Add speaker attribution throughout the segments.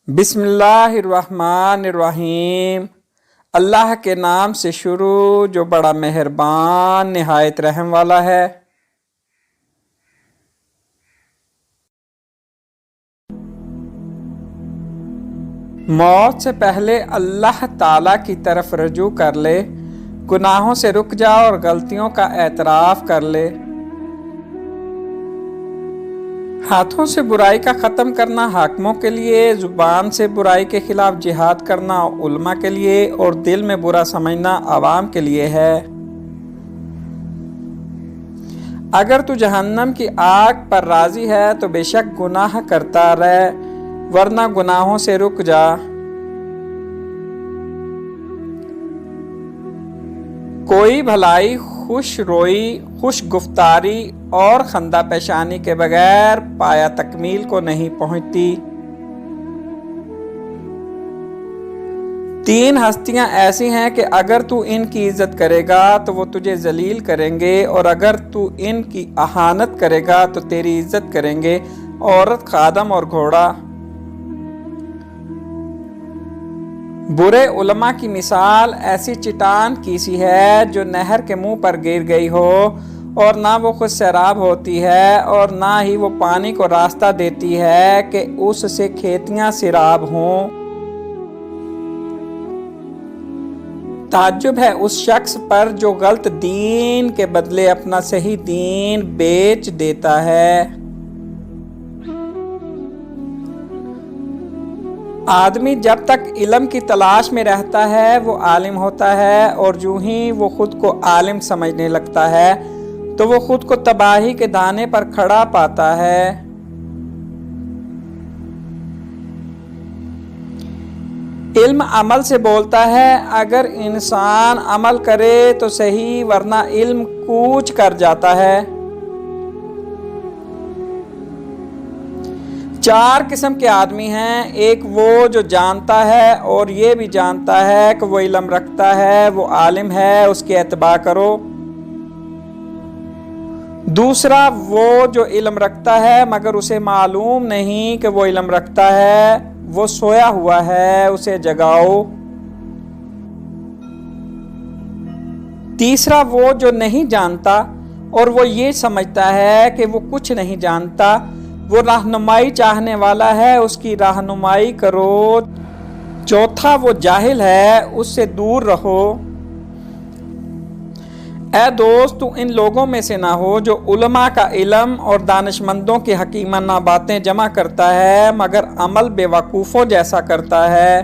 Speaker 1: بسم اللہ الرحمن الرحیم۔ اللہ کے نام سے شروع جو بڑا مہربان نہایت رحم والا ہے۔ موت سے پہلے اللہ تعالیٰ کی طرف رجوع کر لے، گناہوں سے رک جا اور غلطیوں کا اعتراف کر لے۔ ہاتھوں سے برائی کا ختم کرنا حاکموں کے لیے، زبان سے برائی کے خلاف جہاد کرنا علماء کے لیے، اور دل میں برا سمجھنا عوام کے لیے ہے۔ اگر تو جہنم کی آگ پر راضی ہے تو بے شک گناہ کرتا رہ، ورنہ گناہوں سے رک جا۔ کوئی بھلائی خوش روئی، خوش گفتاری اور خندہ پیشانی کے بغیر پایا تکمیل کو نہیں پہنچتی۔ تین ہستیاں ایسی ہیں کہ اگر تو ان کی عزت کرے گا تو وہ تجھے ذلیل کریں گے، اور اگر تو ان کی اہانت کرے گا تو تیری عزت کریں گے، عورت، خادم اور گھوڑا۔ برے علماء کی مثال ایسی چٹان کی سی ہے جو نہر کے منہ پر گر گئی ہو، اور نہ وہ خود سیراب ہوتی ہے اور نہ ہی وہ پانی کو راستہ دیتی ہے کہ اس سے کھیتیاں سیراب ہوں۔ تعجب ہے اس شخص پر جو غلط دین کے بدلے اپنا صحیح دین بیچ دیتا ہے۔ آدمی جب تک علم کی تلاش میں رہتا ہے وہ عالم ہوتا ہے، اور جو ہی وہ خود کو عالم سمجھنے لگتا ہے تو وہ خود کو تباہی کے دانے پر کھڑا پاتا ہے۔ علم عمل سے بولتا ہے، اگر انسان عمل کرے تو صحیح، ورنہ علم کوچ کر جاتا ہے۔ چار قسم کے آدمی ہیں، ایک وہ جو جانتا ہے اور یہ بھی جانتا ہے کہ وہ علم رکھتا ہے، وہ عالم ہے، اس کی اتباع کرو۔ دوسرا وہ جو علم رکھتا ہے مگر اسے معلوم نہیں کہ وہ علم رکھتا ہے، وہ سویا ہوا ہے، اسے جگاؤ۔ تیسرا وہ جو نہیں جانتا اور وہ یہ سمجھتا ہے کہ وہ کچھ نہیں جانتا، وہ رہنمائی چاہنے والا ہے، اس کی رہنمائی کرو۔ چوتھا وہ جاہل ہے، اس سے دور رہو۔ اے دوست، تو ان لوگوں میں سے نہ ہو جو علماء کا علم اور دانشمندوں کی حکیمانہ باتیں جمع کرتا ہے مگر عمل بے وقوفوں جیسا کرتا ہے۔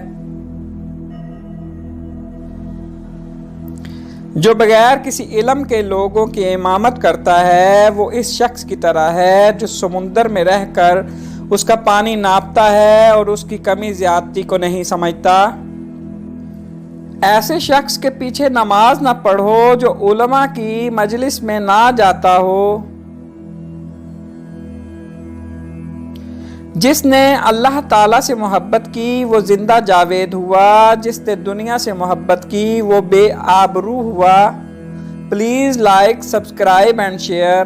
Speaker 1: جو بغیر کسی علم کے لوگوں کی امامت کرتا ہے وہ اس شخص کی طرح ہے جو سمندر میں رہ کر اس کا پانی ناپتا ہے اور اس کی کمی زیادتی کو نہیں سمجھتا۔ ایسے شخص کے پیچھے نماز نہ پڑھو جو علماء کی مجلس میں نہ جاتا ہو۔ جس نے اللہ تعالیٰ سے محبت کی وہ زندہ جاوید ہوا، جس نے دنیا سے محبت کی وہ بے آبرو ہوا۔ Please like, subscribe and share.